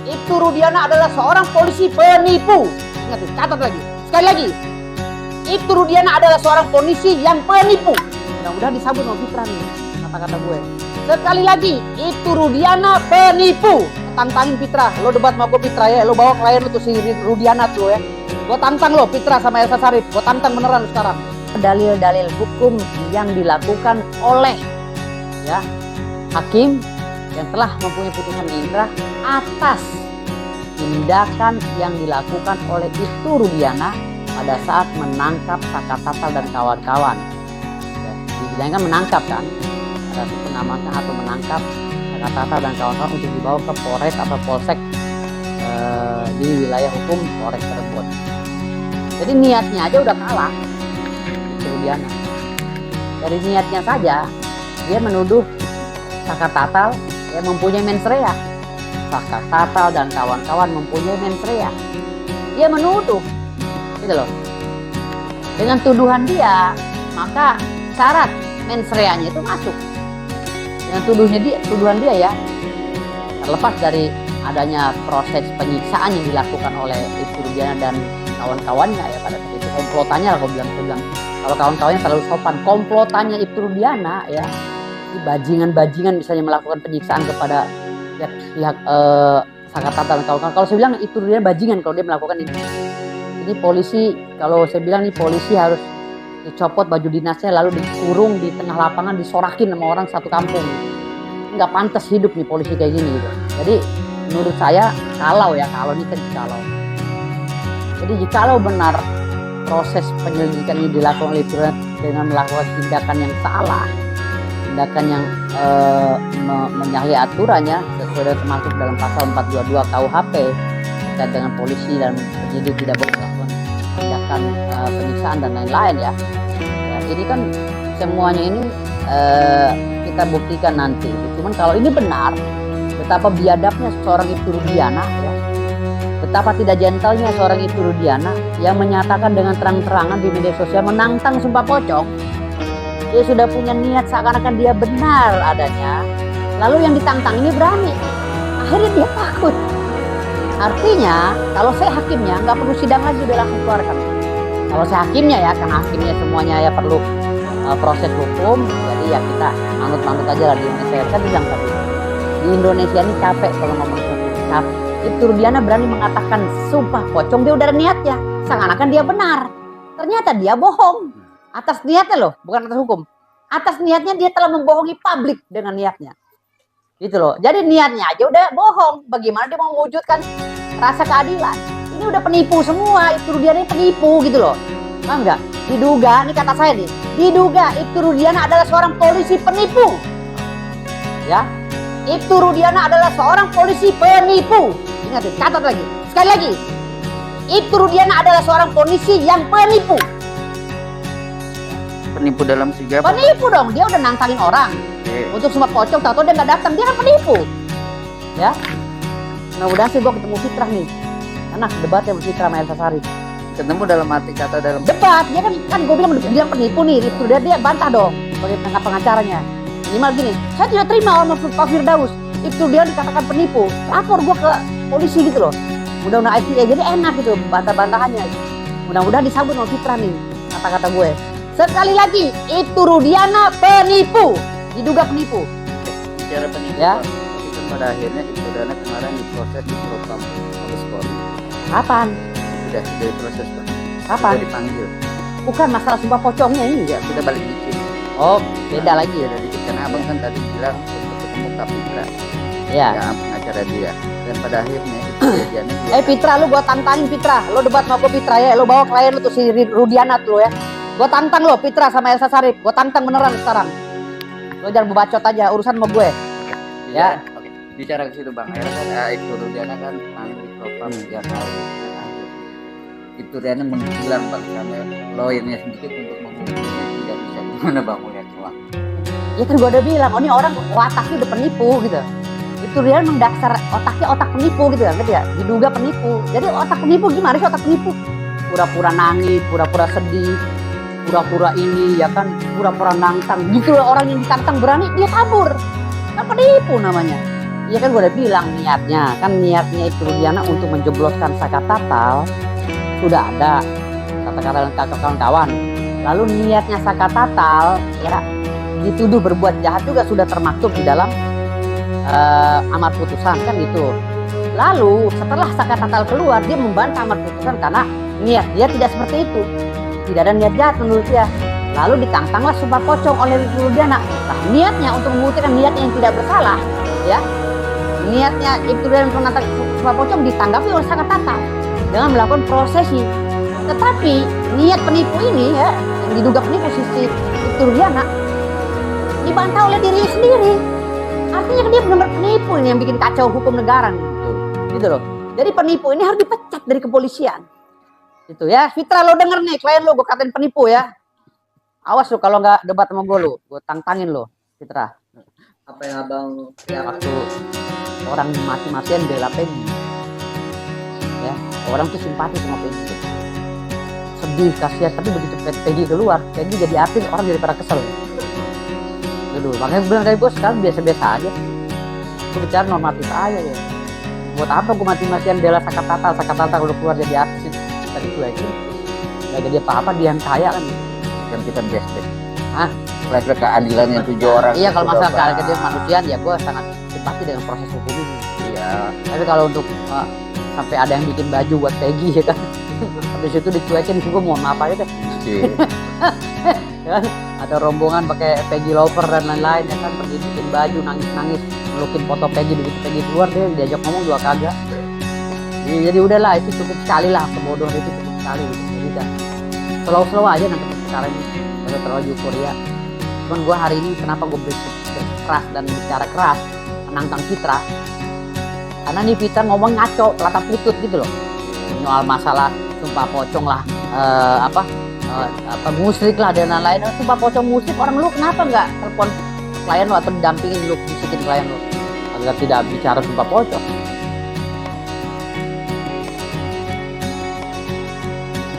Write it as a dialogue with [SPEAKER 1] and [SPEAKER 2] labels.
[SPEAKER 1] Ibtu Rudiana adalah seorang polisi penipu. Ingat, catat lagi. Sekali lagi. Ibtu Rudiana adalah seorang polisi yang penipu. Mudah-mudahan disambut sama Fitra nih kata-kata gue. Sekali lagi, Ibtu Rudiana penipu. Tantangin Fitra. Lo debat sama gue Fitra ya. Lo bawa klien lo tuh si Rudiana tuh ya. Gue tantang lo Fitra sama Elsa Sharif. Gue tantang beneran sekarang. Dalil-dalil hukum yang dilakukan oleh ya hakim yang telah mempunyai putusan inkrah atas tindakan yang dilakukan oleh Ibtu Rudiana pada saat menangkap Saka Tatal dan kawan-kawan. Ya, dibilangkan menangkap kan, ada pengamankan atau menangkap Saka Tatal dan kawan-kawan untuk dibawa ke Polres atau Polsek di wilayah hukum Polres Cirebon. Jadi niatnya aja udah kalah Ibtu Rudiana. Dari niatnya saja dia menuduh Saka Tatal yang mempunyai mens rea. Saka Tatal dan kawan-kawan mempunyai mens rea. Dia menuduh, gitu loh. Dengan tuduhan dia, maka syarat mens rea-nya itu masuk. Dengan tuduhan dia ya, terlepas dari adanya proses penyiksaan yang dilakukan oleh Ibtu Rudiana dan kawan-kawannya ya pada saat itu, komplotannya lah, gue bilang. Kalau kawan-kawannya terlalu sopan, komplotannya Ibtu Rudiana ya, bajingan-bajingan misalnya melakukan penyiksaan kepada pihak Saka Tatal dan kawan-kawan. Kalau saya bilang Ibtu Rudiana bajingan kalau dia melakukan ini. Ini polisi, kalau saya bilang nih polisi harus dicopot baju dinasnya lalu dikurung di tengah lapangan, disorakin sama orang satu kampung. Nggak pantas hidup nih polisi kayak gini gitu. Jadi menurut saya kalau ini kan kalau. Jadi jikalau benar proses penyelidikan ini dilakukan oleh Ibtu Rudiana dengan melakukan tindakan yang salah, tindakan yang menyalahi aturannya sesuai dengan termasuk dalam pasal 422 KUHP terkait dengan polisi dan penyidik tidak boleh melakukan tindakan penyiksaan dan lain-lain ya. Ini kan semuanya ini kita buktikan nanti. Cuman kalau ini benar, betapa biadabnya seorang Ibtu Rudiana ya, betapa tidak gentlenya seorang Ibtu Rudiana yang menyatakan dengan terang-terangan di media sosial menantang sumpah pocong. Dia sudah punya niat seakan-akan dia benar adanya. Lalu yang ditantang ini berani. Akhirnya dia takut. Artinya kalau saya hakimnya nggak perlu sidang lagi, dia langsung keluarkan. Kalau saya hakimnya ya, karena hakimnya semuanya ya perlu proses hukum. Jadi ya kita manut-manut aja lah di Indonesia. Kan bilang tadi di Indonesia ini capek kalau ngomong hukum. Capek. Ibtu Rudiana berani mengatakan sumpah pocong, dia udah ada niatnya. Seakan-akan dia benar. Ternyata dia bohong. Atas niatnya loh, bukan atas hukum. Atas niatnya dia telah membohongi publik dengan niatnya. Gitu loh. Jadi niatnya aja udah bohong. Bagaimana dia mau mewujudkan rasa keadilan? Ini udah penipu semua. Ibtu Rudiana ini penipu gitu loh. Paham nggak? Diduga, ini kata saya nih. Diduga Ibtu Rudiana adalah seorang polisi penipu. Ya. Ibtu Rudiana adalah seorang polisi penipu. Ingat, catat lagi. Sekali lagi. Ibtu Rudiana adalah seorang polisi yang penipu.
[SPEAKER 2] Penipu dalam segi apa?
[SPEAKER 1] Penipu dong, dia udah nantangin orang untuk semua pocong, tahu-tahu dia nggak datang, dia kan penipu. Ya, mudah-mudahan sih gue ketemu Fitra nih, enak debatnya sama Fitra sama Elsa Sharif.
[SPEAKER 2] Ketemu dalam arti kata dalam
[SPEAKER 1] debat, dia kan gue bilang penipu nih, itu dia bantah dong sebagai pengacaranya. Minimal gini, saya tidak terima sama Pak Firdaus, itu dia dikatakan penipu, lapor gue ke polisi gitu loh. Mudah-mudahan IPA jadi enak gitu bantah-bantahannya. Mudah-mudahan disambut sama Fitra nih kata-kata gue. Sekali lagi, Ibtu Rudiana penipu, diduga penipu.
[SPEAKER 2] Bicara penipu,
[SPEAKER 1] ya.
[SPEAKER 2] Tapi kan pada akhirnya Ibtu Rudiana kemarin diproses di Propam Mabes Polri.
[SPEAKER 1] Kapan?
[SPEAKER 2] Sudah diproses Pak.
[SPEAKER 1] Kapan?
[SPEAKER 2] Sudah dipanggil.
[SPEAKER 1] Bukan masalah sumpah pocongnya ini.
[SPEAKER 2] Ya, sudah balik dikit.
[SPEAKER 1] Oh, beda lagi ya.
[SPEAKER 2] Beda dikit, karena abang kan tadi bilang untuk ketemu Kak Fitra.
[SPEAKER 1] Ya.
[SPEAKER 2] Yang pengacara dia. Dan pada akhirnya Ibtu Rudiana.
[SPEAKER 1] Fitra, lu gua tantangin Fitra. Lu debat sama gua Fitra ya. Lu bawa klien lu tuh si Rudiana tuh ya. Gue tantang lo Fitra sama Elsa Sharif. Gue tantang beneran sekarang. Lo jangan membacot aja, urusan sama gue. Ya.
[SPEAKER 2] Oke. Bicara ke situ Bang. Akhirnya Ibtu Rudiana kan manggil Propam ya kali. Ibtu Rudiana menghilang Bang sampai lawyernya sedikit untuk menghubunginya tidak bisa. Gimana Bang melihat ulang?
[SPEAKER 1] Ya kan gue udah bilang, oh ini orang otaknya udah penipu gitu. Ibtu Rudiana mendasar otaknya otak penipu gitu kan, gitu ya. Diduga penipu. Jadi otak penipu gimana sih otak penipu? Pura-pura nangis, pura-pura sedih, pura-pura ini ya kan, pura-pura nantang gitu. Orang yang ditantang berani dia kabur, kan penipu namanya. Iya kan gue udah bilang niatnya itu Rudiana untuk menjebloskan Saka Tatal sudah ada, kata-kata kawan-kawan. Lalu niatnya Saka Tatal ya dituduh berbuat jahat juga sudah termaktub di dalam amar putusan kan gitu. Lalu setelah Saka Tatal keluar, dia membantah amar putusan karena niat dia tidak seperti itu, tidak ada niat jahat menurut dia. Lalu ditantanglah sumpah pocong oleh Rudiana. Nah, niatnya untuk membuktikan niatnya yang tidak bersalah, ya, niatnya Ibtu Rudiana untuk menantang sumpah pocong ditanggapi oleh Saka Tatal dengan melakukan prosesi. Tetapi niat penipu ini ya, yang diduga penipu sisi Ibtu Rudiana dibantah oleh dirinya sendiri. Artinya dia benar-benar penipu ini yang bikin kacau hukum negara nih. Gitu loh. Jadi penipu ini harus dipecat dari kepolisian. Itu ya. Fitra, lo denger nih, klien lo gue katain penipu ya. Awas lo kalau nggak debat sama gue lo, gue tantangin lo, Fitra.
[SPEAKER 2] Apa yang abang
[SPEAKER 1] Waktu orang mati-matian bela Peggy, ya orang tuh simpati sama Peggy, sedih kasihan, tapi begitu Peggy keluar, Peggy jadi artis, orang jadi pada kesel. Gitu, makanya gue bilang kayak gue sekarang biasa-biasa aja, gue bicara normatif aja ya. Buat apa gue mati-matian bela Saka Tatal udah keluar jadi artis, tadi gue aja nggak jadi apa-apa, dia yang kaya kan.
[SPEAKER 2] yang kita flashback? Flashback keadilan yang 7 orang.
[SPEAKER 1] Iya, kalau masalah keadilan kemanusiaan ya gue sangat simpati dengan proses hukum ini.
[SPEAKER 2] Iya.
[SPEAKER 1] Tapi kalau untuk sampai ada yang bikin baju buat Peggy ya kan, habis itu dicuekin, gue mohon maaf aja deh. Ya kan? Ada rombongan pakai Peggy Lover dan lain-lain ya kan, pergi bikin baju nangis-nangis, melukin foto Peggy, begitu Peggy keluar dia diajak ngomong dua kagak. Jadi udahlah, itu cukup sekali lah, kebodohan itu cukup sekali gitu. Jadi udah slow aja nanti sekarang ini, udah terlalu euforia. Cuman gue hari ini kenapa gue berkeras dan bicara keras menantang Fitra, karena nih Fitra ngomong ngaco, kelata putut gitu loh, soal masalah sumpah pocong lah, musrik lah dan lain-lain. Sumpah pocong musrik, orang lu kenapa nggak telepon klien lu atau dampingin lu, bisikin klien lu agar tidak bicara sumpah pocong?